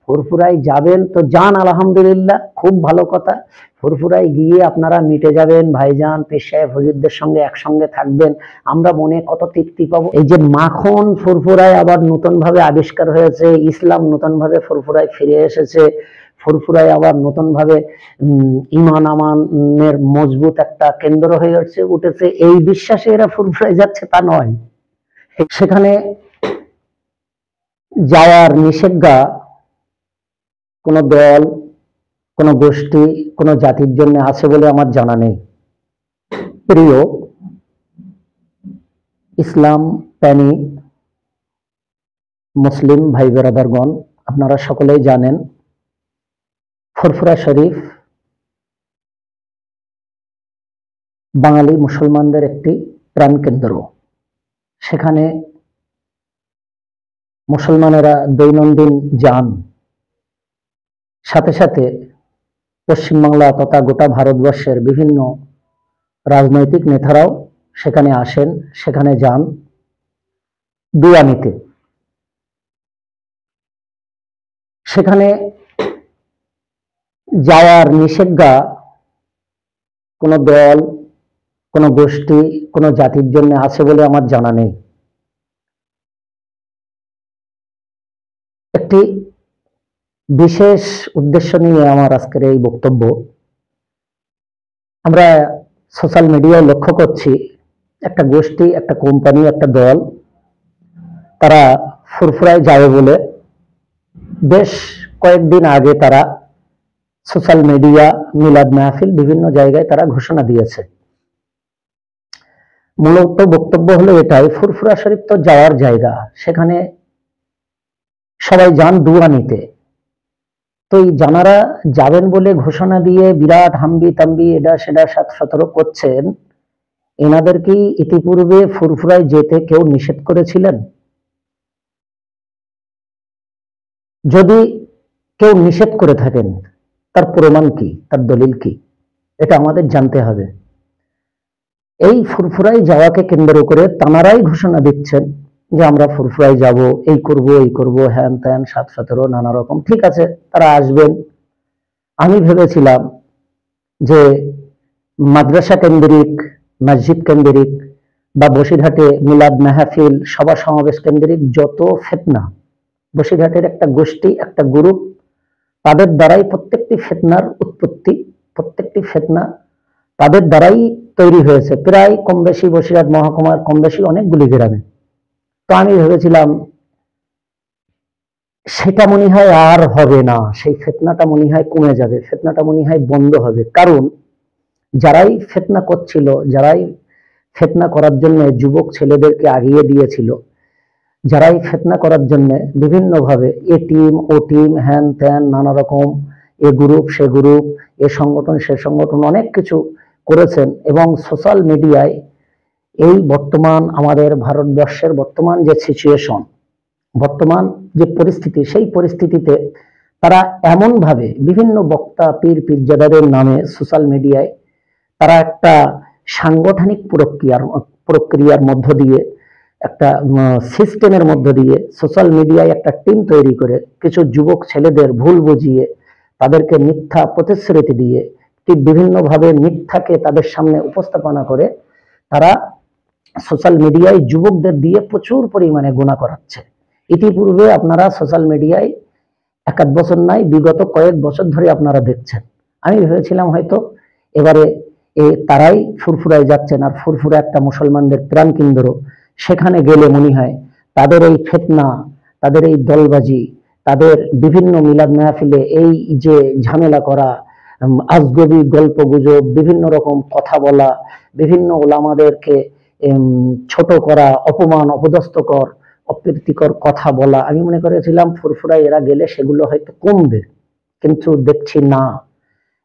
ফুরফুরায় যাবেন তো যান, আলহামদুলিল্লাহ, খুব ভালো কথা। ফুরফুরায় গিয়ে আপনারা মিটে যাবেন, ভাইজান পীর সাহেব হুজুরদের সঙ্গে একসঙ্গে থাকবেন, আমরা মনে কত তৃপ্তি পাবো। এই যে মাখন ফুরফুরায় আবার নতুন ভাবে আবিষ্কার হয়েছে, ইসলাম নতুন ভাবে ফুরফুরায় ফিরে এসেছে, ফুরফুরায় আবার নতুন ভাবে ইমান আমানের মজবুত একটা কেন্দ্র হয়ে উঠেছে, এই বিশ্বাসে এরা ফুরফুরায় যাচ্ছে তা নয়। সেখানে যাওয়ার নিষেধাজ্ঞা কোন দল, কোন গোষ্ঠী, কোন জাতির জন্য আছে বলে আমার জানা নেই। প্রিয় ইসলাম প্রেমী মুসলিম ভাই বেরাদারগণ, আপনারা সকলেই জানেন ফুরফুরা শরীফ বাঙালি মুসলমানদের একটি প্রাণকেন্দ্র। সেখানে মুসলমানেরা দৈনন্দিন যান, সাথে সাথে পশ্চিমবাংলা তথা গোটা ভারতবর্ষের বিভিন্ন রাজনৈতিক নেতারাও সেখানে আসেন, সেখানে যান দোয়া নিতে। সেখানে যাওয়ার নিষেধাজ্ঞা কোন দল, কোন গোষ্ঠী, কোন জাতির জন্য আছে বলে আমার জানা নেই। একটি বিশেষ উদ্দেশ্য নিয়ে আমার আজকের এই বক্তব্য। আমরা সোশ্যাল মিডিয়ায় লক্ষ্য করছি একটা গোষ্ঠী, একটা কোম্পানি, একটা দল, তারা ফুরফুরায় যাবে বলে বেশ কয়েকদিন আগে তারা সোশ্যাল মিডিয়া, মিলাদ মাহফিল, বিভিন্ন জায়গায় তারা ঘোষণা দিয়েছে। মূলত বক্তব্য হলো এটাই, ফুরফুরা শরীফ তো যাওয়ার জায়গা, সেখানে সবাই যান দোয়া নিতে। তো এই জানারা যাবেন বলে ঘোষণা দিয়ে বিরাট হাম্বি তাম্বি এটা সেটা 7-17 করছেন, এনাদের কি ইতিপূর্বে ফুরফুরায় যেতে কেউ নিষেধ করেছিলেন? যদি কেউ নিষেধ করে থাকেন তার প্রমাণ কি, তার দলিল কি, এটা আমাদের জানতে হবে। এই ফুরফুরায় যাওয়াকে কেন্দ্র করে তানারাই ঘোষণা দিচ্ছেন যে আমরা ফুরফুরায় যাব, এই করব, এই করব, হ্যান ত্যান 7-17 নানা রকম। ঠিক আছে, তারা আসবেন। আমি ভেবেছিলাম যে মাদ্রাসা কেন্দ্রিক, মসজিদ কেন্দ্রিক বা বসিরহাটে মিলাদ মাহফিল, সভা সমাবেশ কেন্দ্রিক যত ফিতনা, বসিরহাটের একটা গোষ্ঠী, একটা গ্রুপ, তাদের দ্বারাই প্রত্যেকটি ফিতনার উৎপত্তি, প্রত্যেকটি ফিতনা তাদের দ্বারাই তৈরি হয়েছে, প্রায় কম বেশি বসিরহাট মহকুমার কম বেশি অনেকগুলি গ্রামে। তো আমি ভেবেছিলাম সেটা মনে হয় আর হবে না, সেই ফিতনাটা মনে হয় কমে যাবে, ফিতনাটা মনে হয় বন্ধ হবে। কারণ যারাই ফিতনা করছিল, যারাই ফিতনা করার জন্য যুবক ছেলেদেরকে আগিয়ে দিয়েছিল, যারাই ফিতনা করার জন্য বিভিন্ন ভাবে এ টিম ও টিম হ্যান ত্যান নানা রকম, এ গ্রুপ সে গ্রুপ, এ সংগঠন সে সংগঠন, অনেক কিছু করেছেন। এবং সোশ্যাল মিডিয়ায় এই বর্তমান আমাদের ভারতবর্ষের বর্তমান যে সিচুয়েশন, বর্তমান যে পরিস্থিতি, সেই পরিস্থিতিতে তারা এমন ভাবে বিভিন্ন বক্তা পীর পীরজাদাদের নামে সোশ্যাল মিডিয়ায় তারা একটা সাংগঠনিক প্রক্রিয়ার মধ্য দিয়ে, একটা সিস্টেমের মধ্য দিয়ে সোশ্যাল মিডিয়ায় একটা টিম তৈরি করে কিছু যুবক ছেলেদের ভুল বুঝিয়ে তাদেরকে মিথ্যা প্রতিশ্রুতি দিয়ে বিভিন্নভাবে মিথ্যাকে তাদের সামনে উপস্থাপনা করে তারা সোশ্যাল মিডিয়ায় যুবকদের দিয়ে প্রচুর পরিমাণে গুনাহ করাচ্ছে। ইতিপূর্বে আপনারা সোশ্যাল মিডিয়ায় 1-1 বছর নাই, বিগত কয়েক বছর ধরে আপনারা দেখছেন। আমি ভেবেছিলাম হয়তো এবারে তারাই ফুরফুরায় যাচ্ছেন, আর ফুরফুরা একটা মুসলমানদের প্রাণ কেন্দ্র, সেখানে গেলে মনে হয় তাদের এই ফিতনা, তাদের এই দলবাজি, তাদের বিভিন্ন মিলাদ মাহফিলে এই যে ঝামেলা করা, আজগবি গল্প গুজব, বিভিন্ন রকম কথা বলা, বিভিন্ন ওলামাদেরকে ছোট করা, অপমান অপদস্থকর অপ্রীতিকর কথা বলা, আমি মনে করেছিলাম ফুরফুরায় এরা গেলে সেগুলো হয়তো কমবে, কিন্তু দেখছি না।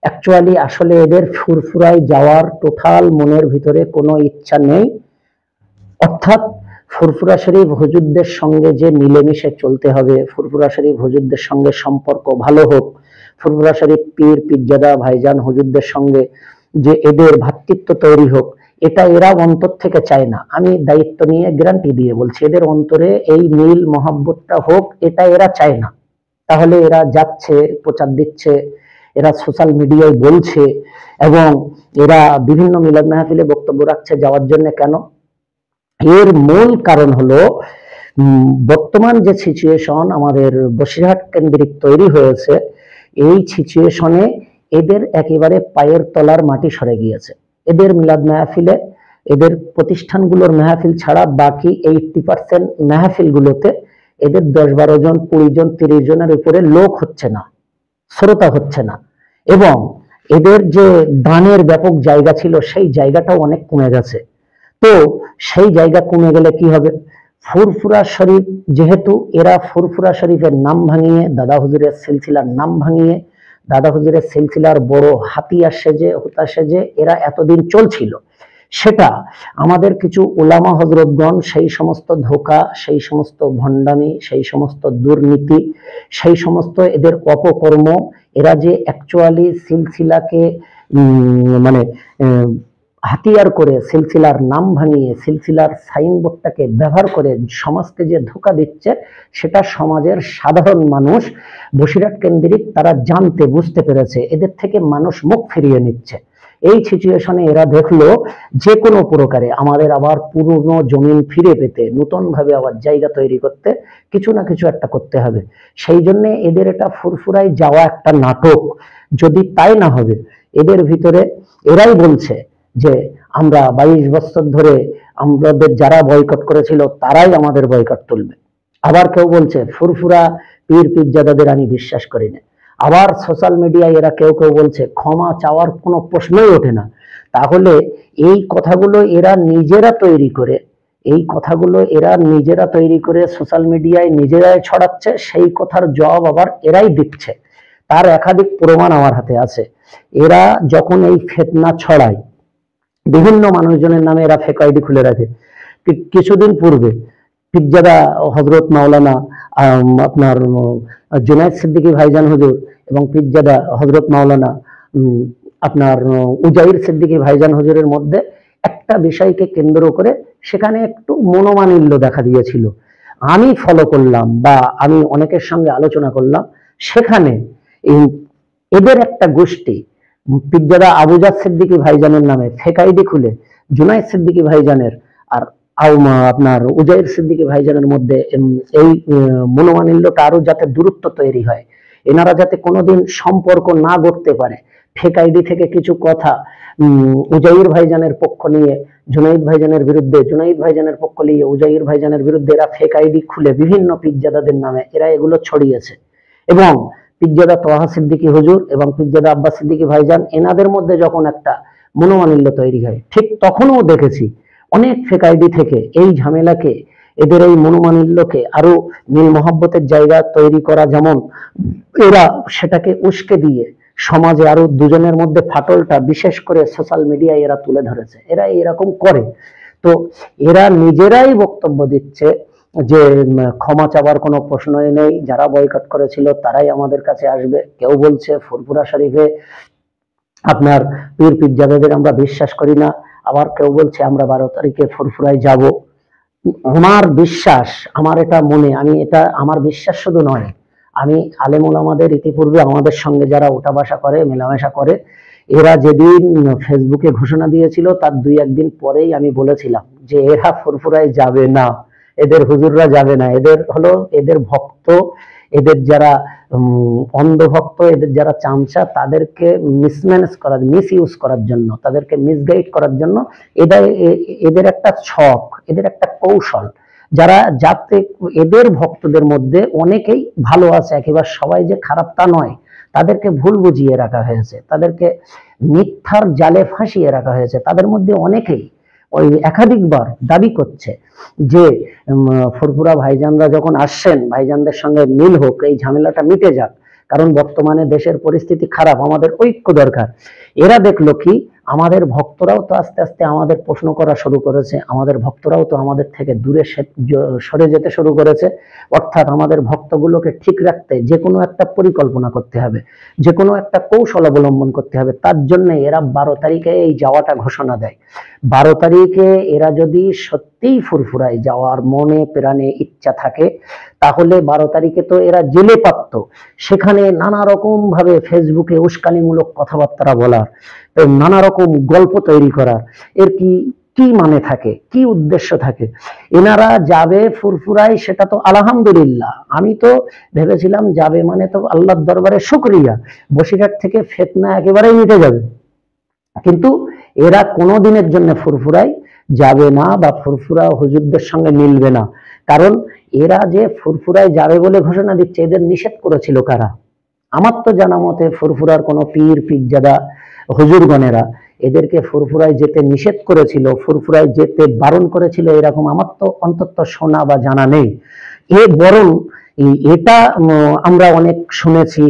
অ্যাকচুয়ালি আসলে এদের ফুরফুরায় যাওয়ার টোটাল মনের ভিতরে কোনো ইচ্ছা নেই। অর্থাৎ ফুরফুরা শরীফ হুজুরদের সঙ্গে যে মিলেমিশে চলতে হবে, ফুরফুরা শরীফ হুজুরদের সঙ্গে সম্পর্ক ভালো হোক, ফুরফুরা শরীফ পীর পীরজাদা ভাইজান হুজুরদের সঙ্গে যে এদের ভ্রাতৃত্ব তৈরি হোক, এটা এরা অন্তর থেকে চায় না। আমি দায়িত্ব নিয়ে গ্যারান্টি দিয়ে বলছি, এদের অন্তরে এই মিল মহব্বতটা হোক, এটা এরা চায় না। তাহলে এরা যাচ্ছে, প্রচার দিচ্ছে, এরা সোশ্যাল মিডিয়ায় বলছে এবং এরা বিভিন্ন মিলাদ মাহফিলে বক্তব্য রাখছে যাওয়ার জন্য। কেন? এর মূল কারণ হলো বর্তমান যে সিচুয়েশন আমাদের বসিরহাট কেন্দ্রিক তৈরি হয়েছে, এই সিচুয়েশনে এদের একেবারে পায়ের তলার মাটি সরে গিয়েছে। এদের মিলাদ মাহফিলে, এদের প্রতিষ্ঠানগুলোর মাহফিল ছাড়া বাকি 80% মাহফিলগুলোতে এদের 10-12 জন, 20 জন, 30 জনের উপরে লোক হচ্ছে না, শ্রোতা হচ্ছে না। এবং এদের যে দানের ব্যাপক জায়গা ছিল সেই জায়গাটাও অনেক কমে গেছে। তো সেই জায়গা কমে গেলে কি হবে? ফুরফুরা শরীফ, যেহেতু এরা ফুরফুরা শরীফের নাম ভাঙিয়ে, দাদা হুজুরের সিলসিলার নাম ভাঙিয়ে, দাদা হুজুরের সিলসিলার বড় হাতিয়ার সেজে, হোতা সেজে এরা এতদিন চলছিল, সেটা আমাদের কিছু উলামা হযরতগণ সেই সমস্ত ধোঁকা, সেই সমস্ত ভণ্ডামি, সেই সমস্ত দুর্নীতি, সেই সমস্ত এদের অপকর্ম, এরা যে অ্যাকচুয়ালি সিলসিলাকে মানে হাতিয়ার করে, সিলসিলার নাম ভাঙিয়ে, সিলসিলার সাইনবোর্ডটাকে ব্যবহার করে সমাজকে যে ধোঁকা দিচ্ছে, সেটা সমাজের সাধারণ মানুষ বসিরহাট কেন্দ্রিক তারা জানতে, বুঝতে পেরেছে। এদের থেকে মানুষ মুখ ফিরিয়ে নিচ্ছে। এই সিচুয়েশনে এরা দেখলো যে কোনো প্রকারে আমাদের আবার পুরনো জমিন ফিরে পেতে, নতুন ভাবে আবার জায়গা তৈরি করতে কিছু না কিছু একটা করতে হবে। সেই জন্য এদের এটা ফুরফুরায় যাওয়া একটা নাটক। যদি তাই না হবে, এদের ভিতরে এরাই বলছে যে আমরা 22 বছর ধরে আমাদের যারা বয়কট করেছিল তারাই আমাদের বয়কট তুলবে। আবার কেউ বলছে ফুরফুরা পীর পিরজাদাদের আমি বিশ্বাস করি না। আবার সোশ্যাল মিডিয়ায় এরা কেউ কেউ বলছে ক্ষমা চাওয়ার কোনো প্রশ্নই ওঠে না। তাহলে এই কথাগুলো এরা নিজেরা তৈরি করে, এই কথাগুলো এরা নিজেরা তৈরি করে সোশ্যাল মিডিয়ায় নিজেরাই ছড়াচ্ছে, সেই কথার জবাব আবার এরাই দিচ্ছে। তার একাধিক প্রমাণ আমার হাতে আছে। এরা যখন এই ফিতনা ছড়ায়, বিভিন্ন মানুষজনের নামে এরা ফেক আইডি খুলে রাখে। কিছুদিন পূর্বে পিরজাদা হযরত মাওলানা আপনার জুনায়েদ সিদ্দিকী ভাইজান হুজুর এবং পিরজাদা হযরত মাওলানা আপনার উজাইর সিদ্দিকী ভাইজান হুজুরের মধ্যে একটা বিষয়কে কেন্দ্র করে সেখানে একটু মনোমালিন্য দেখা দিয়েছিল। আমি ফলো করলাম বা আমি অনেকের সঙ্গে আলোচনা করলাম, সেখানে এদের একটা গোষ্ঠী পিরজাদা আবুজার সিদ্দিকী ভাইজানের নামে ফেক আইডি খুলে জুনায়েদ সিদ্দিকী ভাইজানের আর আপনার উজাইর সিদ্দিকী ভাইজানের মধ্যে এই মনোমালিন্যটা আরো যাতে দূরত্ব তৈরি হয়, এনারা যাতে কোনোদিন সম্পর্ক না গড়তে পারে, ফেক আইডি থেকে কিছু কথা উজাইর ভাইজানের পক্ষ নিয়ে জুনাইদ ভাইজানের বিরুদ্ধে, জুনাইদ ভাইজানের পক্ষ নিয়ে উজাইর ভাইজানের বিরুদ্ধে এরা ফেক আইডি খুলে বিভিন্ন পিরজাদাদের নামে এরা এগুলো ছড়িয়েছে। এবং পিরজাদা তোহা সিদ্দিকী হুজুর এবং পিরজাদা আব্বাস সিদ্দিকী ভাইজান, এনাদের মধ্যে যখন একটা মনোমালিন্য তৈরি হয়, ঠিক তখনও দেখেছি অনেক ফেক আইডি থেকে এই ঝামেলাকে, এদের এই মনোমালিন্যকে আরো মিল মহব্বতের জায়গা তৈরি করা, যেমন এরা সেটাকে উস্কে দিয়ে সমাজে আরো দুজনের মধ্যে ফাটলটা বিশেষ করে সোশ্যাল মিডিয়ায় এরা তুলে ধরেছে। এরা এরকম করে। তো এরা নিজেরাই বক্তব্য দিচ্ছে যে ক্ষমা চাওয়ার কোনো প্রশ্নই নেই, যারা বয়কট করেছিল তারাই আমাদের কাছে আসবে। কেউ বলছে ফুরফুরা শরীফে আপনার পীর পিরজাদাদের আমরা বিশ্বাস করি না। আবার কেউ বলছে আমরা 12 তারিখে ফুরফুরায় যাব। আমার বিশ্বাস, আমার এটা মনে, আমি এটা আমার বিশ্বাস শুধু নয়, আমি আলেম ওলামাদের ইতিপূর্বে আমাদের সঙ্গে যারা ওঠা বসা করে, মেলামেশা করে, এরা যেদিন ফেসবুকে ঘোষণা দিয়েছিল তার 2-1 দিন পরেই আমি বলেছিলাম যে এরা ফুরফুরায় যাবে না, এদের হুজুররা যাবে না। এদের হলো এদের ভক্ত, এদের যারা অন্ধভক্ত, এদের যারা চামচা, তাদেরকে মিসম্যানেজ করার, মিস ইউজ করার জন্য, তাদেরকে মিসগাইড করার জন্য এদের একটা ছক, এদের একটা কৌশল, যারা যাতে এদের ভক্তদের মধ্যে অনেকেই ভালো আছে, একেবারে সবাই যে খারাপ তা নয়, তাদেরকে ভুল বুঝিয়ে রাখা হয়েছে, তাদেরকে মিথ্যার জালে ফাঁসিয়ে রাখা হয়েছে। তাদের মধ্যে অনেকেই ওই একাধিকবার দাবি করছে যে ফুরফুরা ভাইজানরা যখন আসছেন, ভাইজানদের সঙ্গে মিল হোক, এই ঝামেলাটা মিটে যাক, কারণ বর্তমানে দেশের পরিস্থিতি খারাপ, আমাদের ঐক্য দরকার। এরা দেখলো কি আমাদের ভক্তরাও তো আস্তে আস্তে আমাদের প্রশ্ন করা শুরু করেছে, আমাদের ভক্তরাও তো আমাদের থেকে দূরে সরে যেতে শুরু করেছে। অর্থাৎ আমাদের ভক্তগুলোকে ঠিক রাখতে যে কোনো একটা পরিকল্পনা করতে হবে, যে কোনো একটা কৌশল অবলম্বন করতে হবে। তার জন্য এরা 12 তারিখে এই যাওয়াটা ঘোষণা দেয়। 12 তারিখে এরা যদি সত্যিই ফুরফুরায় যাওয়ার মনে প্রাণে ইচ্ছা থাকে, তাহলে 12 তারিখে তো এরা জেলে পারত, সেখানে নানা রকম ভাবে ফেসবুকে উস্কানিমূলক কথাবার্তা বলার, নানা রকম গল্প তৈরি করার, এর কি কি মানে থাকে, কি উদ্দেশ্য থাকে? এনারা যাবে ফুরফুরায়, সেটা তো আলহামদুলিল্লাহ, আমি তো ভেবেছিলাম যাবে মানে তো আল্লাহর দরবারে শুকরিয়া, বসিরহাট থেকে ফিতনা একেবারেই মিটে যাবে। কিন্তু এরা কোনো দিনের জন্য ফুরফুরায় যাবে না, বা ফুরফুরা হুজুরদের সঙ্গে মিলবে না। কারণ এরা যে ফুরফুরায় যাবে বলে ঘোষণা দিচ্ছে, এদের নিষেধ করেছিল কারা? আমার তো জানা মতে ফুরফুরার কোনো পীর পীরজাদা হুজুরগণেরা এদেরকে ফুরফুরায় যেতে নিষেধ করেছিল, ফুরফুরায় যেতে বারণ করেছিল, এরকম আমার তো অন্তত শোনা বা জানা নেই। বরং এটা আমরা অনেক শুনেছি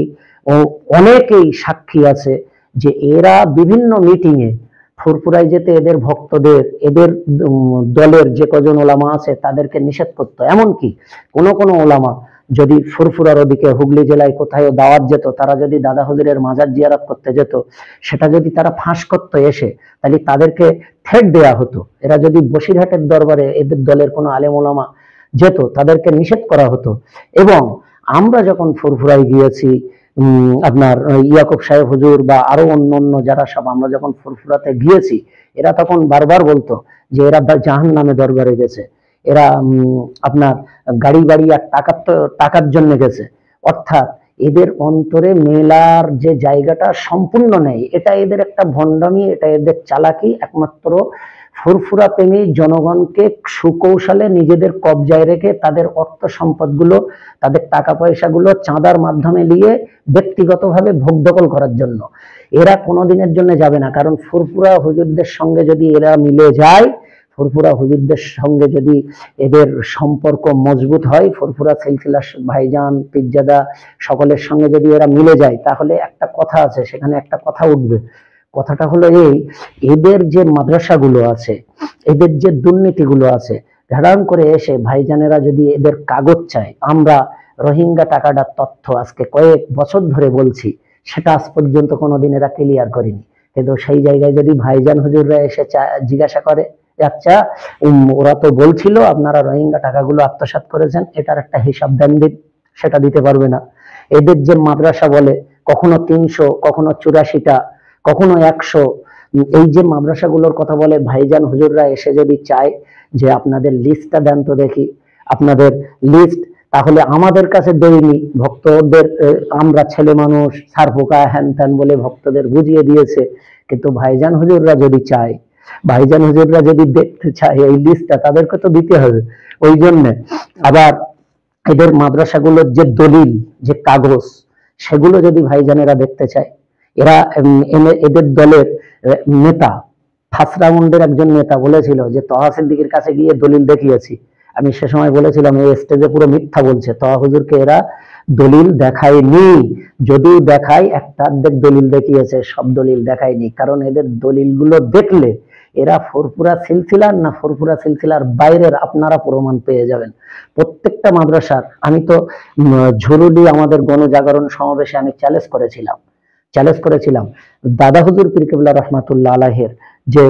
ও অনেকেই সাক্ষী আছে যে এরা বিভিন্ন মিটিংয়ে ফুরফুরায় যেতে এদের ভক্তদের, এদের দলের যে কজন ওলামা আছে তাদেরকে নিষেধ করতো। এমনকি কোন কোন ওলামা যদি ফুরফুরার ওদিকে হুগলি জেলায় কোথায় দাওয়াত যেত, তারা যদি দাদা হুজুরের মাজার জিয়ারত করতে যেত, সেটা যদি তারা ফাঁস করতো এসে, তাহলে তাদেরকে থ্রেট দেয়া হতো। এরা যদি বসিরহাটের দরবারে এদের দলের কোনো আলেম ওলামা যেত, তাদেরকে নিষেধ করা হতো। এবং আমরা যখন ফুরফুরায় গিয়েছি, আপনার ইয়াকুব সাহেব হুজুর বা আরো অন্য যারা সব, আমরা যখন ফুরফুরাতে গিয়েছি, এরা তখন বারবার বলতো যে এরা জাহান্নামে দরবারে গেছে, এরা আপনার গাড়ি বাড়ি আর টাকার জন্য গেছে। অর্থাৎ এদের অন্তরে মেলার যে জায়গাটা সম্পূর্ণ নেই, এটা এদের একটা ভণ্ডামি, এটা এদের চালাকি। একমাত্র ফুরফুরা প্রেমী জনগণকে সুকৌশলে নিজেদের কবজায় রেখে তাদের অর্থ সম্পদগুলো, তাদের টাকা পয়সাগুলো চাঁদার মাধ্যমে নিয়ে ব্যক্তিগতভাবে ভোগ দখল করার জন্য এরা কোনোদিনের জন্য যাবে না। কারণ ফুরফুরা হুজুরদের সঙ্গে যদি এরা মিলে যায়, ফুরফুরা হুজুরদের সঙ্গে যদি এদের সম্পর্ক মজবুত হয়, ফুরফুরা সিলসিলা ভাইজান পীরজাদা সকলের সঙ্গে যদি এরা মিলে যায়, তাহলে একটা কথা আছে, সেখানে একটা কথা উঠবে। কথাটা হলো এই, এদের যে মাদ্রাসাগুলো আছে, এদের যে দুর্নীতিগুলো আছে, ধারণ করে এসে ভাইজানেরা যদি এদের কাগজ চায়, আমরা রোহিঙ্গা টাকাটার তথ্য আজকে কয়েক বছর ধরে বলছি, সেটা আজ পর্যন্ত কোনোদিন এরা ক্লিয়ার করেনি। কিন্তু সেই জায়গায় যদি ভাইজান হুজুররা এসে জিজ্ঞাসা করে, আচ্ছা ওরা তো বলছিল আপনারা রোহিঙ্গা টাকাগুলো আত্মসাৎ করেছেন, এটার একটা হিসাব দেন দিন, সেটা দিতে পারবে না। এদের যে মাদ্রাসা বলে, কখনো 300, কখনো 84টা, কখনো 100, এই যে মাদ্রাসাগুলোর কথা বলে, ভাইজান হুজুররা এসে যদি চায় যে আপনাদের লিস্টটা দেন তো দেখি, আপনাদের লিস্ট, তাহলে আমাদের কাছে দেয়নি, ভক্তদের আমরা ছেলে মানুষ সারপোকা হ্যান ত্যান বলে ভক্তদের বুঝিয়ে দিয়েছে। কিন্তু ভাইজান হুজুররা যদি চায়, ভাইজান হুজুররা যদি দেখতে চায় এই লিস্টটা, তাদেরকে তো দিতে হবে। ওই জন্য আবার এদের মাদ্রাসাগুলোর যে দলিল, যে কাগজ, সেগুলো যদি ভাইজানেরা দেখতে চায়, এরা এদের দলের নেতা, ফার্স্ট রাউন্ডের একজন নেতা বলেছিল যে তহা সিদ্দিকের কাছে গিয়ে দলিল দেখিয়েছি। আমি সে সময় বলেছিলাম এই স্টেজে পুরো মিথ্যা বলছে, তহা হুজুরকে এরা দলিল দেখায়নি। যদিও দেখায়, একটা অর্ধেক দলিল দেখিয়েছে, সব দলিল দেখায়নি। কারণ এদের দলিলগুলো দেখলে এরা ফুরফুরা সিলসিলার না ফুরফুরা সিলসিলার বাইরের আপনারা প্রমাণ পেয়ে যাবেন। প্রত্যেকটা মাদ্রাসার, আমি তো ঝুরুলি আমাদের গণজাগরণ সমাবেশে আমি চ্যালেঞ্জ করেছিলাম দাদা হুজুর পীর কেবলা রহমাতুল্লাহ আলাইহের যে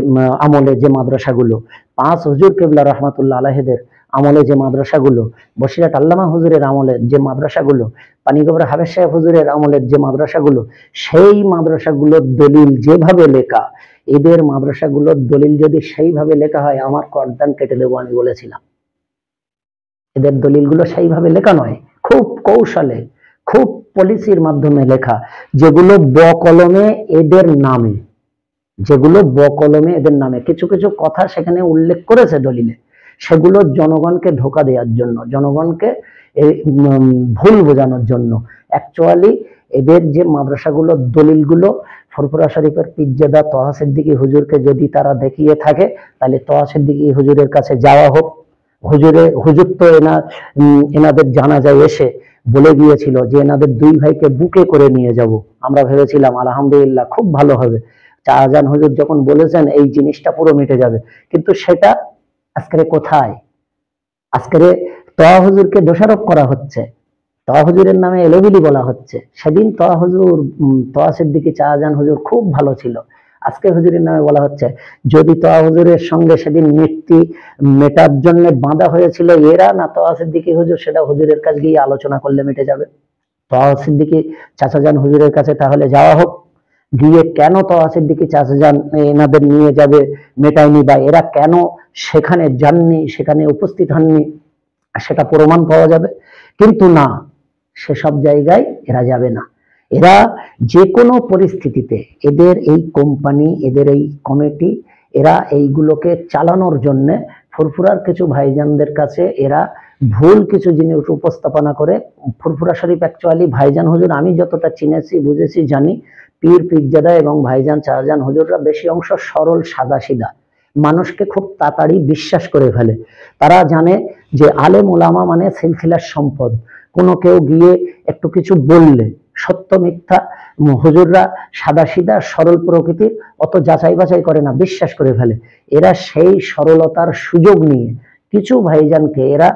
আমলে যে মাদ্রাসাগুলো, 5 হুজুর কেবলা রহমাতুল্লাহ আলাইহেদের আমলে যে মাদ্রাসাগুলো, বসিরহাট আল্লামা হুজুরের আমলে যে মাদ্রাসাগুলো, পানিগোবরা হাবেজ সাহেব হুজুরের আমলের যে মাদ্রাসাগুলো, সেই মাদ্রাসাগুলোর দলিল যেভাবে লেখা, এদের মাদ্রাসাগুলোর দলিল যদি সেইভাবে লেখা হয়, আমার করদান কেটে দেবো, আমি বলেছিলাম। এদের দলিলগুলো সেইভাবে লেখা নয়, খুব কৌশলে, খুব পলিসির মাধ্যমে লেখা, যেগুলো বকলমে এদের নামে, যেগুলো বকলমে এদের নামে কিছু কিছু কথা সেখানে উল্লেখ করেছে দলিলে, সেগুলো জনগণকে ধোকা দেওয়ার জন্য, জনগণকে ভুল বোঝানোর জন্য। অ্যাকচুয়ালি এদের যে মাদ্রাসাগুলোর দলিলগুলো, ফুরফুরা শরীফের পীরজাদা তহা সিদ্দিকী হুজুরকে যদি তারা দেখিয়ে থাকে, তাহলে তহা সিদ্দিকী হুজুরের কাছে যাওয়া হোক। হুজুর তো এনাদের জানাজায় এসে বলে গিয়েছিল যে এনাদের 2 ভাইকে বুকে করে নিয়ে যাব। আমরা ভেবেছিলাম আলহামদুলিল্লাহ খুব ভালো হবে, শাহজাহান হুজুর যখন বলেছেন এই জিনিসটা পুরো মিটে যাবে, কিন্তু সেটা আজকে কোথায়? আজকে তোয়া হুজুরকে দোষারোপ করা হচ্ছে, তোয়া হুজুরের নামে এলোবিলি বলা হচ্ছে। সেদিন তোয়া হুজুর, তোয়া সিদ্দিকী শাহজাহান হুজুর খুব ভালো ছিল, আজকে হুজুরের নামে বলা হচ্ছে। যদি তোয়া হুজুরের সঙ্গে সেদিন মৃত্যু মেটার জন্য বাঁধা হয়েছিল এরা না তোয়া সিদ্দিকী হুজুর, সেটা হুজুরের কাছে গিয়ে আলোচনা করলে মিটে যাবে। তোয়া সিদ্দিকী চাচাজান হুজুরের কাছে তাহলে যাওয়া হোক, গিয়ে কেন তোয়া সিদ্দিকী চাচাজান এনাদের নিয়ে যাবে মেটায়নি, বা এরা কেন সেখানে যাননি, সেখানে উপস্থিত হননি, সেটা প্রমাণ পাওয়া যাবে। কিন্তু না, সেসব জায়গায় এরা যাবে না। এরা যে কোনো পরিস্থিতিতে এদের এই কোম্পানি, এদের এই কমিটি, এরা এইগুলোকে চালানোর জন্য ফুরফুরার কিছু ভাইজানদের কাছে এরা ভুল কিছু জিনিস উপস্থাপনা করে। ফুরফুরা শরীফ অ্যাকচুয়ালি ভাইজান হুজুর আমি যতটা চিনেছি, বুঝেছি, জানি, পীর পীরজাদা এবং ভাইজান শাহজাহান হুজুররা বেশি অংশ সরল সাদা সিধা, মানুষকে খুব তাড়াতাড়ি বিশ্বাস করে ফেলে। তারা জানে যে আলেম ওলামা মানে সিলসিলার সম্পদ, কোনো কেউ গিয়ে একটু কিছু বললে সত্য মিথ্যা হুজুররা সাদা সিধা সরল প্রকৃতির, অত যাচাই বাছাই করে না, বিশ্বাস করে ফেলে। এরা সেই সরলতার সুযোগ নিয়ে কিছু ভাইজানকে এরা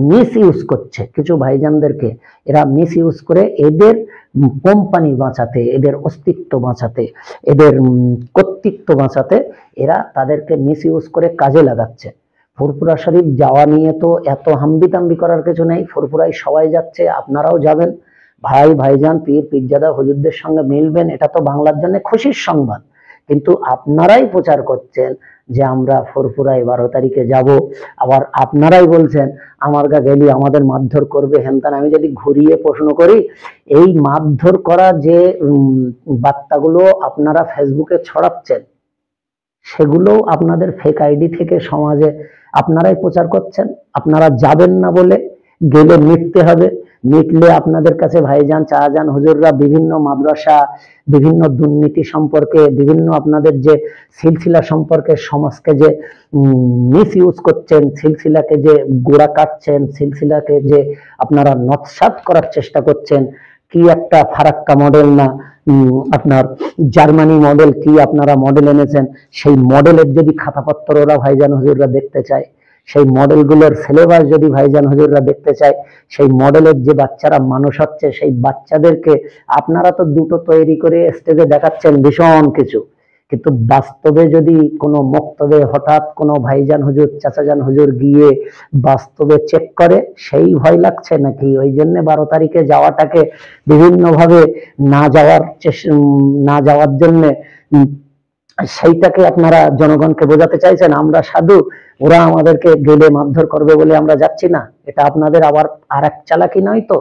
মিস ইউজ করছে, কিছু ভাইজানদেরকে এরা মিস ইউজ করে এদের কোম্পানি বাঁচাতে, এদের অস্তিত্ব বাঁচাতে, এদের কর্তৃত্ব বাঁচাতে এরা তাদেরকে মিস ইউজ করে কাজে লাগাচ্ছে। ফুরফুরা শরীফ যাওয়া নিয়ে তো এত হাম্বিতাম্বি করার কিছু নেই, ফুরফুরায় সবাই যাচ্ছে, আপনারাও যাবেন। ভাই ভাইজান পীর পীরজাদা হুজুরদের সঙ্গে মিলবেন, এটা তো বাংলার জন্য খুশির সংবাদ। কিন্তু আপনারাই প্রচার করছেন যে আমরা ফুরফুরায় 12 তারিখে যাব, আবার আপনারাই বলছেন আমার গা গেলি আমাদের মারধর করবে হেনতান। আমি যদি ঘুরিয়ে প্রশ্ন করি, এই মারধর করা যে বার্তাগুলো আপনারা ফেসবুকে ছড়াচ্ছেন, সেগুলো আপনাদের ফেক আইডি থেকে সমাজে আপনারাই প্রচার করছেন। আপনারা যাবেন না বলে, গেলে মিটতে হবে, মিটলে আপনাদের কাছে ভাইজান শাহজাহান হুজুররা বিভিন্ন মাদ্রাসা, বিভিন্ন দুর্নীতি সম্পর্কে, বিভিন্ন আপনাদের যে সিলসিলা সম্পর্কে, সমাজকে যে মিস ইউজ করছেন, সিলসিলাকে যে গোড়া কাটছেন, সিলসিলাকে যে আপনারা নৎসাৎ করার চেষ্টা করছেন, কি একটা ফারাক্কা মডেল না আপনার জার্মানি মডেল, কি আপনারা মডেল এনেছেন, সেই মডেলের যদি খাতাপত্র ওরা ভাইজান হুজুররা দেখতে চায়, সেই মডেলগুলোর সিলেবাস যদি ভাইজান হুজুররা দেখতে চায়, সেই মডেলের যে বাচ্চারা মানুষ হচ্ছে, সেই বাচ্চাদেরকে আপনারা তো দুটো তৈরি করে স্টেজে দেখাচ্ছেন ভীষণ কিছু, কিন্তু বাস্তবে যদি কোনো মক্তবে হঠাৎ কোনো ভাইজান হুজুর চাচাজান হুজুর গিয়ে বাস্তবে চেক করে, সেই ভয় লাগছে নাকি? ওই জন্য 12 তারিখে যাওয়াটাকে বিভিন্নভাবে না যাওয়ার জন্য সেইটাকে আপনারা জনগণকে বোঝাতে চাইছেন আমরা সাধু, ওরা আমাদেরকে গেলে মারধর করবে বলে আমরা যাচ্ছি না। এটা আপনাদের আবার আর এক চালাকি নয় তো,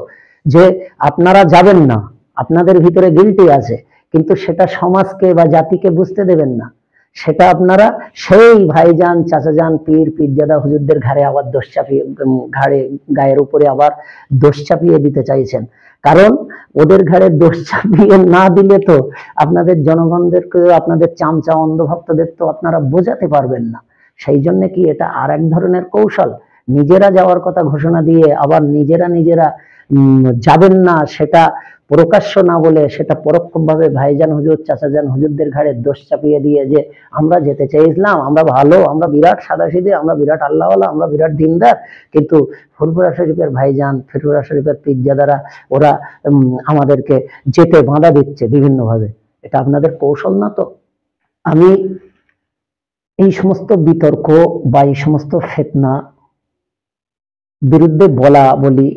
যে আপনারা যাবেন না, আপনাদের ভিতরে গিল্টি আছে, কিন্তু সেটা সমাজকে বা জাতিকে বুঝতে দেবেন না। সেটা আপনারা সেই ভাইজান চাচাজান পীর পীরজাদা হুজুরদের ঘাড়ে আবার দোষ চাপিয়ে, গায়ের উপরে আবার দোষ চাপিয়ে দিতে চাইছেন। কারণ ওদের ঘাড়ে দোষ চাপিয়ে না দিলে তো আপনাদের জনগণদেরকে, আপনাদের চামচা অন্ধভক্তদের তো আপনারা বোঝাতে পারবেন না। সেই জন্য কি এটা আর এক ধরনের কৌশল, নিজেরা যাওয়ার কথা ঘোষণা দিয়ে আবার নিজেরা যাবেন না, সেটা প্রকাশ্য না বলে সেটা পরোক্ষভাবে ভাইজান হুজুর চাচাজান হুজুরদের ঘাড়ে দোষ চাপিয়ে দিয়ে যে আমরা যেতে চাইছিলাম, আমরা ভালো, আমরা বিরাট সাদাসিধে, আমরা বিরাট আল্লাহওয়ালা, আমরা বিরাট দিনদার, কিন্তু ফুরফুরা শরীফের ভাইজান, ফুরফুরা শরীফের পীরজাদারা ওরা আমাদেরকে যেতে বাধা দিচ্ছে বিভিন্নভাবে। এটা আপনাদের কৌশল না তো? আমি এই সমস্ত বিতর্ক বা এই সমস্ত ফিতনা বিরুদ্ধে বলা বলি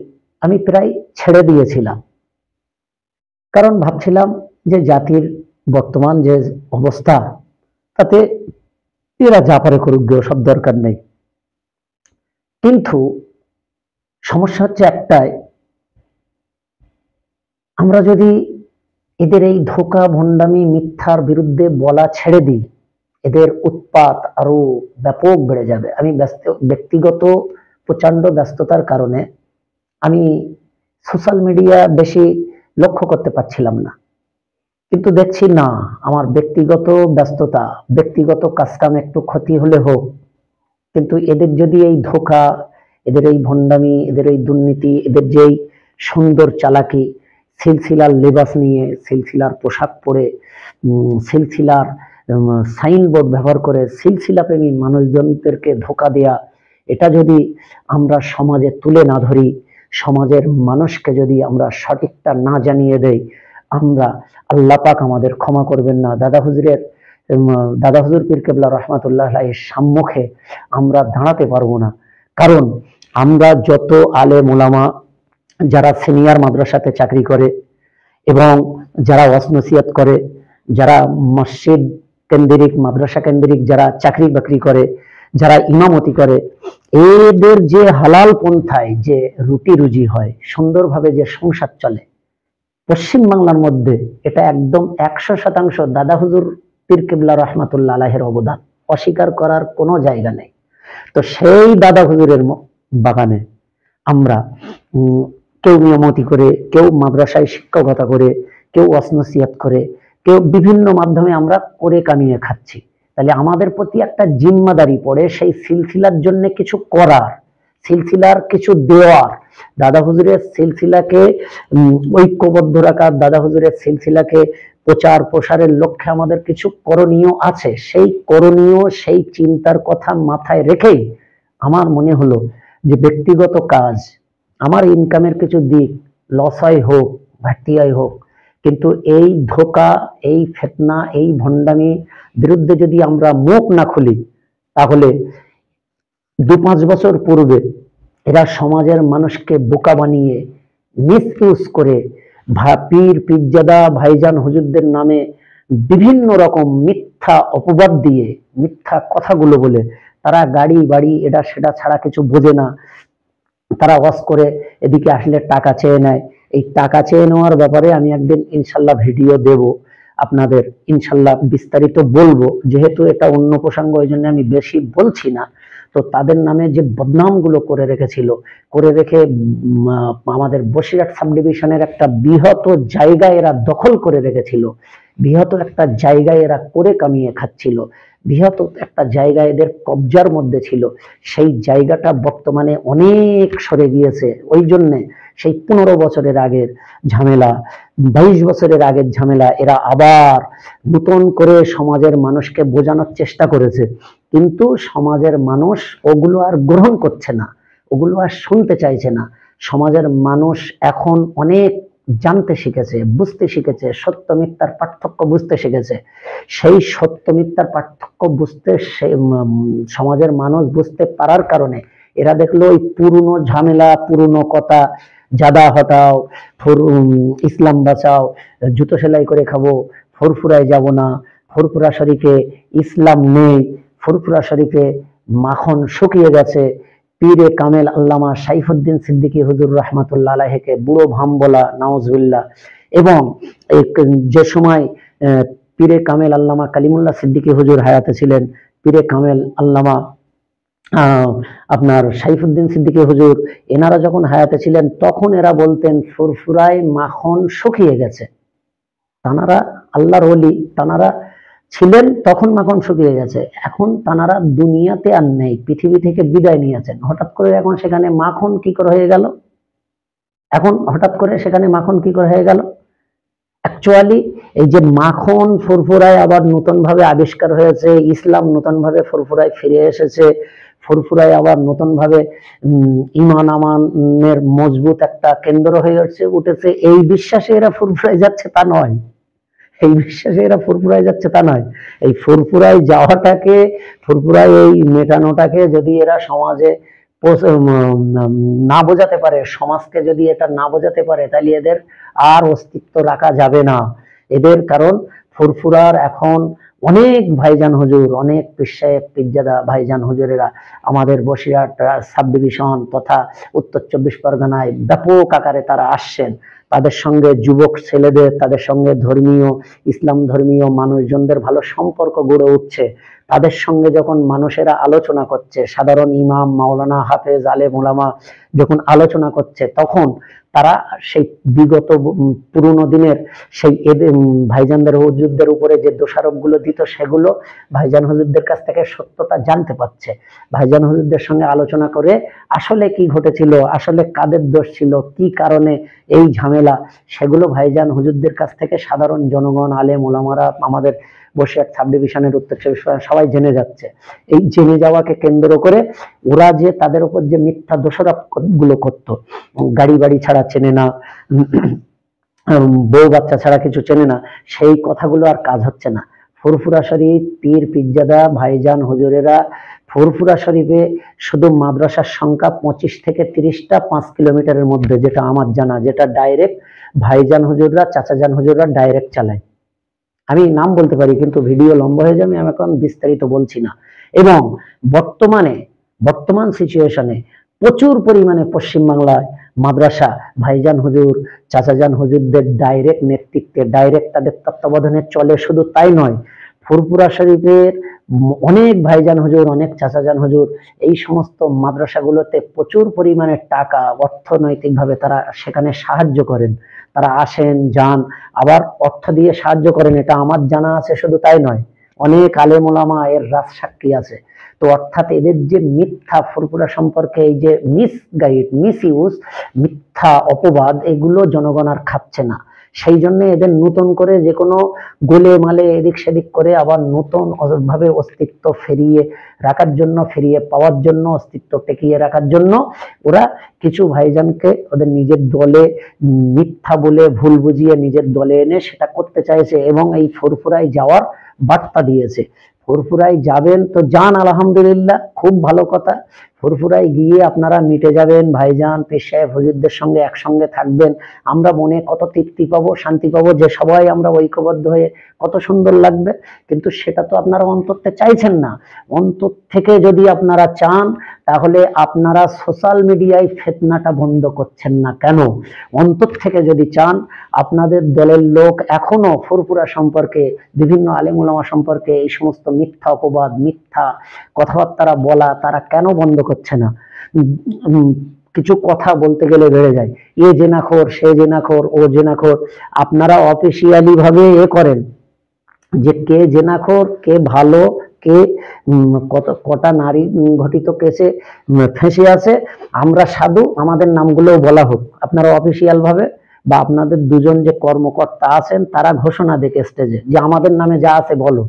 আমি প্রায় ছেড়ে দিয়েছিলাম, কারণ ভাবছিলাম যে জাতির বর্তমান যে অবস্থা, তাতে এরা যা পারে করুক, সব দরকার নেই। কিন্তু সমস্যা হচ্ছে একটাই, আমরা যদি এদের এই ধোঁকা ভণ্ডামি মিথ্যার বিরুদ্ধে বলা ছেড়ে দিই, এদের উৎপাত আরো ব্যাপক বেড়ে যাবে। আমি ব্যক্তিগত প্রচন্ড ব্যস্ততার কারণে আমি সোশ্যাল মিডিয়া বেশি লক্ষ্য করতে পারছিলাম না, কিন্তু দেখছি না, আমার ব্যক্তিগত ব্যস্ততা, ব্যক্তিগত কাজকাম একটু ক্ষতি হলে হোক, কিন্তু এদের যদি এই ধোঁকা, এদের এই ভণ্ডামি, এদের এই দুর্নীতি, এদের যেই সুন্দর চালাকি, সিলসিলার লেবাস নিয়ে, সিলসিলার পোশাক পরে, সিলসিলার সাইনবোর্ড ব্যবহার করে সিলসিলাপ্রেমী মানুষজনদেরকে ধোঁকা দেয়া, এটা যদি আমরা সমাজে তুলে না ধরি, সমাজের মানুষকে যদি আমরা সঠিকটা না জানিয়ে দেই, আমরা আল্লাহ পাক আমাদের ক্ষমা করবেন না। দাদা হুজুর পীর কেবলা রহমাতুল্লাহ আলাইহির সম্মুখে আমরা দাঁড়াতে পারবো না। কারণ আমরা যত আলেম ওলামা যারা সিনিয়র মাদ্রাসাতে চাকরি করে এবং যারা ওয়াজ নসিহত করে, যারা মসজিদ কেন্দ্রিক মাদ্রাসা কেন্দ্রিক যারা চাকরি বাকরি করে, যারা ইমামতি করে, এদের যে হালাল পন্থায় যে রুটি রুজি হয়, সুন্দরভাবে যে সংসার চলে, পশ্চিম বাংলার মধ্যে এটা একদম 100% দাদা হুজুর পীর কেবলা রহমাতুল্লাহ আলাইহির অবদান, অস্বীকার করার কোনো জায়গা নেই। তো সেই দাদা হুজুরের বাগানে আমরা কেউ নিয়মতি করে, কেউ মাদ্রাসায় শিক্ষকতা করে, কেউ ওয়াজ নসিহত করে, কেউ বিভিন্ন মাধ্যমে আমরা করে কামিয়ে খাচ্ছি। তাহলে আমাদের প্রতি একটা জিম্মাদারি পড়ে সেই সিলসিলার জন্য কিছু করার, সিলসিলার কিছু দেওয়ার, দাদা হুজুরের সিলসিলাকে ঐক্যবদ্ধ রাখার, দাদা হুজুরের সিলসিলাকে প্রচার প্রসারের লক্ষ্যে আমাদের কিছু করণীয় আছে। সেই করণীয়, সেই চিন্তার কথা মাথায় রেখেই আমার মনে হলো যে ব্যক্তিগত কাজ, আমার ইনকামের কিছু দিক লস হয় হোক, ঘাটতি হয় হোক, কিন্তু এই ধোঁকা, এই ফিতনা, এই ভণ্ডামি বিরুদ্ধে যদি আমরা মুখ না খুলি, তাহলে 2-5 বছর পূর্বে এরা সমাজের মানুষকে বোকা বানিয়ে মিসইউজ করে পীর পীরজাদা ভাইজান হুজুরদের নামে বিভিন্ন রকম মিথ্যা অপবাদ দিয়ে, মিথ্যা কথাগুলো বলে তারা গাড়ি বাড়ি এটা সেটা ছাড়া কিছু বোঝে না। তারা ওয়াজ করে এদিকে আসলে টাকা চেয়ে নেয়। এই টাকা চেয়ে নেওয়ার ব্যাপারে আমি একদিন ইনশাল্লাহ ভিডিও দেব আপনাদের, ইনশাল্লাহ বিস্তারিত বলবো, যেহেতু এটা অন্য প্রসঙ্গ ওই জন্য আমি বেশি বলছি না। তো তাদের নামে যে বদনামগুলো করে রেখেছিল, করে রেখে আমাদের বসিরহাট সাব ডিভিশনের একটা বৃহৎ জায়গা এরা দখল করে রেখেছিল, বৃহৎ একটা জায়গায় এরা করে কামিয়ে খাচ্ছিল, বৃহৎ একটা জায়গা এদের কবজার মধ্যে ছিল। সেই জায়গাটা বর্তমানে অনেক সরে গিয়েছে। ওই জন্যে সেই 15 বছরের আগের ঝামেলা, 22 বছরের আগের ঝামেলা এরা আবার নতুন করে সমাজের মানুষকে বোঝানোর চেষ্টা করেছে, কিন্তু সমাজের মানুষ ওগুলো আর গ্রহণ করছে না, ওগুলো আর শুনতে চাইছে না। সমাজের মানুষ এখন অনেক জানতে শিখেছে, বুঝতে শিখেছে, সত্য মিথ্যার পার্থক্য বুঝতে শিখেছে। সেই সত্য মিথ্যার পার্থক্য বুঝতে সমাজের মানুষ বুঝতে পারার কারণে এরা দেখলো ওই পুরনো ঝামেলা, পুরনো কথা, জাদা হটাও, ইসলাম বাঁচাও, জুতো সেলাই করে খাবো, ফুরফুরায় যাব না, ফুরফুরা শরীফে ইসলাম নেই, ফুরফুরা শরীফে মাখন শুকিয়ে গেছে, পীরে কামেল আল্লামা সাইফুদ্দিন সিদ্দিকী হুজুর রহমাতুল্লাহ আলাইহিকে বুড়ো ভাম বলা, নাউজুবিল্লাহ। এবং যে সময় পীরে কামেল আল্লামা কালিমুল্লাহ সিদ্দিকী হুজুর হায়াতে ছিলেন, পীরে কামেল আল্লামা আপনার সাইফুদ্দিন সিদ্দিকী হুজুর, এনারা যখন হায়াতে ছিলেন তখন এরা বলতেন ফুরফুরায় মাখন শুকিয়ে গেছে। তানারা আল্লাহর ওলি, তানারা ছিলেন তখন মাখন শুকিয়ে গেছে। এখন তানারা দুনিয়াতে আর নেই, পৃথিবী থেকে বিদায় নিয়েছেন। হঠাৎ করে এখন সেখানে মাখন কি করে হয়ে গেল? এখন হঠাৎ করে সেখানে মাখন কি করে হয়ে গেল? অ্যাকচুয়ালি এই যে মাখন ফুরফুরায় আবার নতুন ভাবে আবিষ্কার হয়েছে, ইসলাম নতুন ভাবে ফুরফুরায় ফিরে এসেছে, ফুরফুরায় আবার নতুন ভাবে ইমান আমানের মজবুত একটা কেন্দ্র হয়ে উঠেছে, এই বিশ্বাসে এরা ফুরফুরায় যাচ্ছে তা নয়, এই বিশ্বাসে এরা ফুরফুরায় যাচ্ছে তা নয়। এই ফুরফুরায় যাওয়াটাকে, ফুরফুরায় এই মেটানোটাকে যদি এরা সমাজে না বোঝাতে পারে, সমাজকে যদি এটা না বোঝাতে পারে, তাহলে এদের আর অস্তিত্ব রাখা যাবে না এদের। কারণ ফুরফুরার এখন অনেক ভাইজান হুজুর, অনেক পীর সাহেব পীরজাদা ভাইজান হুজুরেরা আমাদের বসিরহাট সাব ডিভিশন তথা উত্তর 24 পরগনায় ব্যাপক আকারে তারা আসছেন। তাদের সঙ্গে যুবক ছেলেদের, তাদের সঙ্গে ধর্মীয়, ইসলাম ধর্মীয় মানুষজনদের ভালো সম্পর্ক গড়ে উঠছে। তাদের সঙ্গে যখন মানুষেরা আলোচনা করছে, সাধারণ ইমাম, মাওলানা, হাফেজ, আলেম ওলামা যখন আলোচনা করছে, তখন তারা সেই বিগত পুরনো দিনের সেই ভাইজানদের হুজুরদের উপরে যে দোষারোপগুলো দিত, সেগুলো ভাইজান হুজুরদের কাছ থেকে সত্যটা জানতে পারছে। ভাইজান হুজুরদের সঙ্গে আলোচনা করে আসলে কি ঘটেছিল, আসলে কাদের দোষ ছিল, কি কারণে এই ঝামেলা ঝামেলা, সেগুলো ভাইজান হুজুরদের কাছ থেকে সাধারণ জনগণ, আলেম ওলামারা, আমাদের বসিরহাট সাব ডিভিশনের উত্তর চব্বিশ পরগনা সবাই জেনে যাচ্ছে। এই জেনে যাওয়াকে কেন্দ্র করে ওরা যে তাদের উপর যে মিথ্যা দোষারোপ গুলো করতো, গাড়ি বাড়ি ছাড়া চেনে না, বউ বাচ্চা ছাড়া কিছু চেনে না, সেই কথাগুলো আর কাজ হচ্ছে না। ফুরফুরা শরীফ, পীর পিরজাদা ভাইজান হুজুরেরা ফুরফুরা শরীফে শুধু মাদ্রাসার সংখ্যা 25 থেকে 30টা 5 কিলোমিটারের মধ্যে, যেটা আমার জানা, যেটা ডাইরেক্ট ভাইজান হুজুররা, চাচাজান হুজুররা ডাইরেক্ট চালায়। আমি নাম বলতে পারি কিন্তু ভিডিও লম্বা হয়ে যাবে, আমি এখন বিস্তারিত বলছি না। এবং বর্তমান সিচুয়েশনে প্রচুর পরিমাণে পশ্চিমবাংলায় মাদ্রাসা ভাইজান হুজুর, চাচাজান হুজুরদের ডাইরেক্ট নেতৃত্বে, ডাইরেক্ট তাদের তত্ত্বাবধানে চলে। শুধু তাই নয়, ফুরফুরা শরীফের অনেক ভাইজান হুজুর, অনেক চাচাজান হুজুর এই সমস্ত মাদ্রাসাগুলোতে প্রচুর পরিমাণে টাকা, অর্থনৈতিকভাবে তারা সেখানে সাহায্য করেন। তারা আসেন, যান, আবার অর্থ দিয়ে সাহায্য করেন, এটা আমার জানা আছে। শুধু তাই নয়, অনেক আলেম ওলামা এর রাজসাক্ষী আছে। তো অর্থাৎ এদের যে মিথ্যা ফুরফুরা সম্পর্কে এই যে মিসইউজ, মিথ্যা অপবাদ, এগুলো জনগণ আর খাচ্ছে না। সেই জন্য এদের নতুন করে যে কোনো গোলে মালে এদিক সেদিক করে আবার নতুন ভাবে অস্তিত্ব ফিরিয়ে রাখার জন্য, ফিরিয়ে পাওয়ার জন্য, অস্তিত্ব টেকিয়ে রাখার জন্য ওরা কিছু ভাইজানকে ওদের নিজের দলে মিথ্যা বলে, ভুল বুঝিয়ে নিজের দলে এনে সেটা করতে চাইছে এবং এই ফুরফুরায় যাওয়ার বার্তা দিয়েছে। ফুরফুরায় যাবেন তো যান, আলহামদুলিল্লাহ, খুব ভালো কথা। ফুরফুরায় গিয়ে আপনারা মিটে যাবেন, ভাইজান পীর সাহেব হুজুরদের সঙ্গে একসঙ্গে থাকবেন। আমরা মনে কত তৃপ্তি পাবো, শান্তি পাবো, যে সবাই আমরা ঐক্যবদ্ধ হয়ে কত সুন্দর লাগবে। কিন্তু সেটা তো আপনারা অন্তরতে চাইছেন না। অন্তর থেকে যদি আপনারা চান, তাহলে আপনারা সোশ্যাল মিডিয়ায় ফিতনাটা বন্ধ করছেন না কেন? অন্তর থেকে যদি চান, আপনাদের দলের লোক এখনো ফুরফুরা সম্পর্কে, বিভিন্ন আলেম ওলামা সম্পর্কে এই সমস্ত মিথ্যা অপবাদ, মিথ্যা কথাবার্তা বলা তারা কেন বন্ধ করছে না? কিছু কথা বলতে গেলে বেড়ে যায়, এ জেনাখোর, সে জেনাখোর, ও জেনাখোর। আপনারা অফিসিয়ালি ভাবে এ করেন যে কে জেনাখোর, কে ভালো, কে কটা নারী ঘটিত কেসে ফেঁসে আছে, আমরা সাধু, আমাদের নামগুলো বলা হোক। আপনারা অফিসিয়াল ভাবে বা আপনাদের দুজন যে কর্মকর্তা আছেন তারা ঘোষণা দেখে স্টেজে যে আমাদের নামে যা আছে বলো।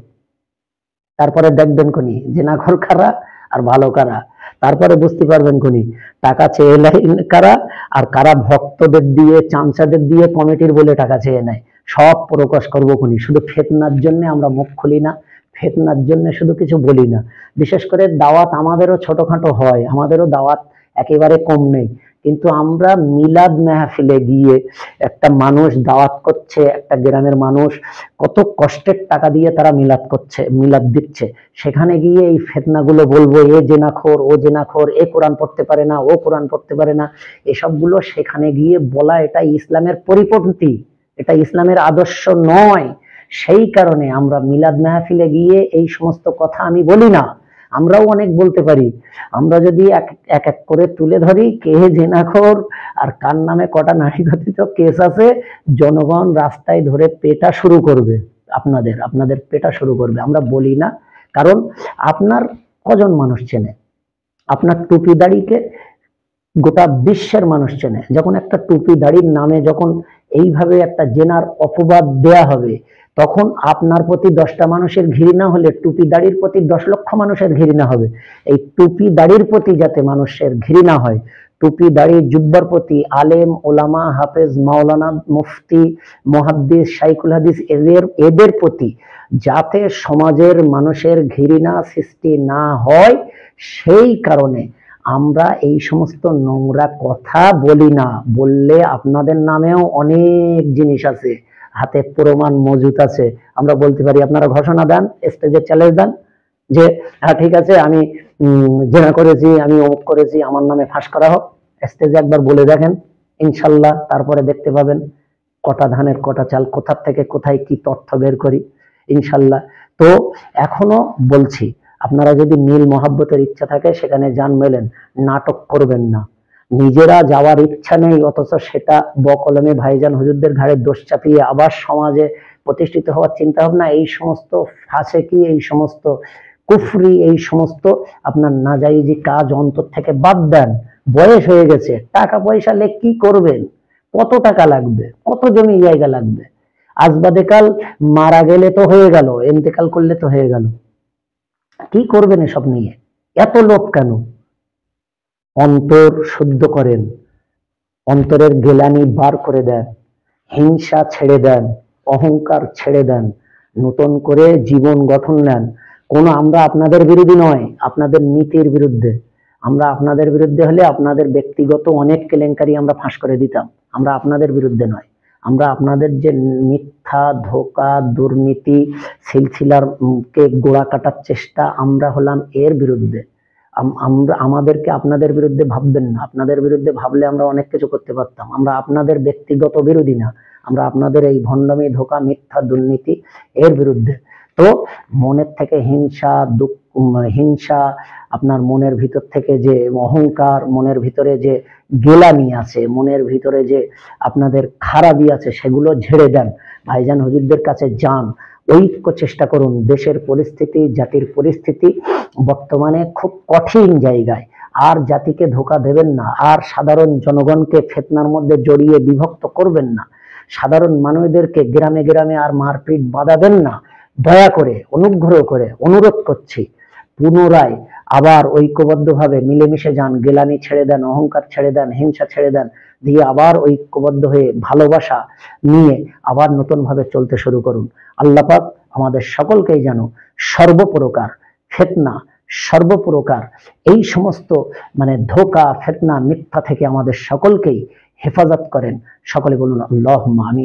তারপরে দেখবেন কোনি জেনাখোর কারা আর ভালো কারা। তারপরে বুঝতে পারবেন কোনি টাকা চেয়ে নেয় কারা আর কারা ভক্তদের দিয়ে, চামচাদের দিয়ে, কমিটির বলে টাকা চেয়ে নেয়। সব প্রকাশ করবো কোনি। শুধু ফিতনার জন্য আমরা মুখ খুলি না, ফিতনার জন্য শুধু কিছু বলি না। বিশেষ করে দাওয়াত আমাদেরও ছোটখাটো হয়, আমাদেরও দাওয়াত একেবারে কম নেই, কিন্তু আমরা মিলাদ মেহফিলে গিয়ে একটা মানুষ দাওয়াত করছে, একটা গ্রামের মানুষ কত কষ্টের টাকা দিয়ে তারা মিলাদ করছে, মিলাদ দিচ্ছে, সেখানে গিয়ে এই ফিতনাগুলো বলবো, এ জেনাখোর, ও জেনাখোর, এ কোরআন পড়তে পারে না, ও কোরআন পড়তে পারে না, এসবগুলো সেখানে গিয়ে বলা এটা ইসলামের পরিপন্থী, এটা ইসলামের আদর্শ নয়। সেই কারণে আমরা মিলাদ মেহফিলে গিয়ে এই সমস্ত কথা আমি বলি না। আমরাও অনেক বলতে পারি। আমরা যদি এক এক করে তুলে ধরি কে জেনাখোর আর কার নামে কটা নারী ঘটিত কেস আছে, জনগণ রাস্তায় ধরে পেটা শুরু করবে, আপনাদের পেটা শুরু করবে। আমরা বলি না, কারণ আপনার কজন মানুষ চেনে? আপনার টুপি দাড়িকে গোটা বিশ্বের মানুষ চেনে। যখন একটা টুপি দাড়ির নামে যখন এইভাবে একটা জেনার অপবাদ দেয়া হবে, তখন আপনার প্রতি 10টা মানুষের ঘৃণা হলে টুপি দাড়ির প্রতি 10 লক্ষ মানুষের ঘৃণা হবে। এই টুপি দাড়ির প্রতি যাতে মানুষের ঘৃণা হয়, টুপি দাড়ি জুব্বার প্রতি আলেম ওলামা, হাফেজ, মাওলানা, মুফতি, মুহাদ্দিস, শাইখুল হাদিস এদের প্রতি যাতে সমাজের মানুষের ঘৃণা সৃষ্টি না হয়, সেই কারণে আমরা এই সমস্ত নোংরা কথা বলি না। বললে আপনাদের নামেও অনেক জিনিস আছে, হাতে প্রমাণ মজুদ আছে, আমরা বলতে পারি। আপনারা ঘোষণা দেন, স্টেজে চ্যালেঞ্জ দেন যে হ্যাঁ ঠিক আছে, আমি জেনা করেছি, আমি অমুক করেছি, আমার নামে ফাঁস করা হোক। স্টেজে একবার বলে দেখেন, ইনশাল্লাহ তারপরে দেখতে পাবেন কটা ধানের কটা চাল, কোথা থেকে কোথায় কি তথ্য বের করি ইনশাল্লাহ। তো এখনো বলছি, আপনারা যদি নীল মহাব্বতের ইচ্ছা থাকে সেখানে যান, মেলেন, নাটক করবেন না। নিজেরা যাওয়ার ইচ্ছা নেই, অথচ সেটা বকলমে ভাইজান হুজুরদের ঘাড়ে দোষ চাপিয়ে আবার সমাজে প্রতিষ্ঠিত হওয়ার চিন্তা ভাবনা, এই সমস্ত ফাসেকি, এই সমস্ত কুফরি, এই সমস্ত আপনার নাজাইজি কাজ অন্তর থেকে বাদ দেন। বয়স হয়ে গেছে, টাকা পয়সা লে কি করবেন? কত টাকা লাগবে, কত জমি জায়গা লাগবে, আজ বাদে কাল মারা গেলে তো হয়ে গেল, ইন্তেকাল করলে তো হয়ে গেল, কি করবেন এসব নিয়ে? এত লোভ কেন? অন্তর শুদ্ধ করেন, অন্তরের গেলানি বার করে দেন, হিংসা ছেড়ে দেন, অহংকার ছেড়ে দেন, নতুন করে জীবন গঠন নেন। আমরা আপনাদের বিরোধী নয়, আপনাদের নীতির বিরুদ্ধে। আমরা আপনাদের বিরুদ্ধে হলে আপনাদের ব্যক্তিগত অনেক কেলেঙ্কারি আমরা ফাঁস করে দিতাম। আমরা আপনাদের বিরুদ্ধে নয়, আমরা আপনাদের যে মিথ্যা, ধোঁকা, দুর্নীতি, সিলসিলার কে গোড়া কাটার চেষ্টা, আমরা হলাম এর বিরুদ্ধে। আমরা আমাদেরকে আপনাদের বিরুদ্ধে ভাববেন না, আপনাদের বিরুদ্ধে ভাবলে আমরা অনেক কিছু করতে পারতাম। আমরা আপনাদের ব্যক্তিগত বিরোধী না, আমরা আপনাদের এই ভণ্ডামি, ধোঁকা, মিথ্যা, দুর্নীতি এর বিরুদ্ধে। তো মনের থেকে হিংসা, হিংসা, আপনার মনের ভিতর থেকে যে অহংকার, মনের ভিতরে যে গেলানি আছে, মনের ভিতরে যে আপনাদের খারাপই আছে, সেগুলো ঝেড়ে দেন। ভাইজান হুজুরদের কাছে যান, ঐক্য চেষ্টা করুন। দেশের পরিস্থিতি, জাতির পরিস্থিতি বর্তমানে খুব কঠিন জায়গায়। আর জাতিকে ধোঁকা দেবেন না, আর সাধারণ জনগণকে ফিতনার মধ্যে জড়িয়ে বিভক্ত করবেন না, সাধারণ মানুষদেরকে গ্রামে গ্রামে আর মারপিট বাঁধাবেন না। দয়া করে, অনুগ্রহ করে অনুরোধ করছি, পুনরায় আবার ঐক্যবদ্ধভাবে মিলেমিশে যান, গেলানি ছেড়ে দেন, অহংকার ছেড়ে দেন, হিংসা ছেড়ে দেন, দিয়ে আবার ঐক্যবদ্ধ হয়ে ভালোবাসা নিয়ে আবার নতুন ভাবে চলতে শুরু করুন। আল্লাহ পাক আমাদের সকলকেই যেন সর্বপ্রকার ফিতনা, সর্বপ্রকার এই সমস্ত ধোঁকা, ফিতনা, মিথ্যা থেকে আমাদের সকলকেই হেফাজত করেন। সকলে বলুন আল্লাহুম্মা আমিন।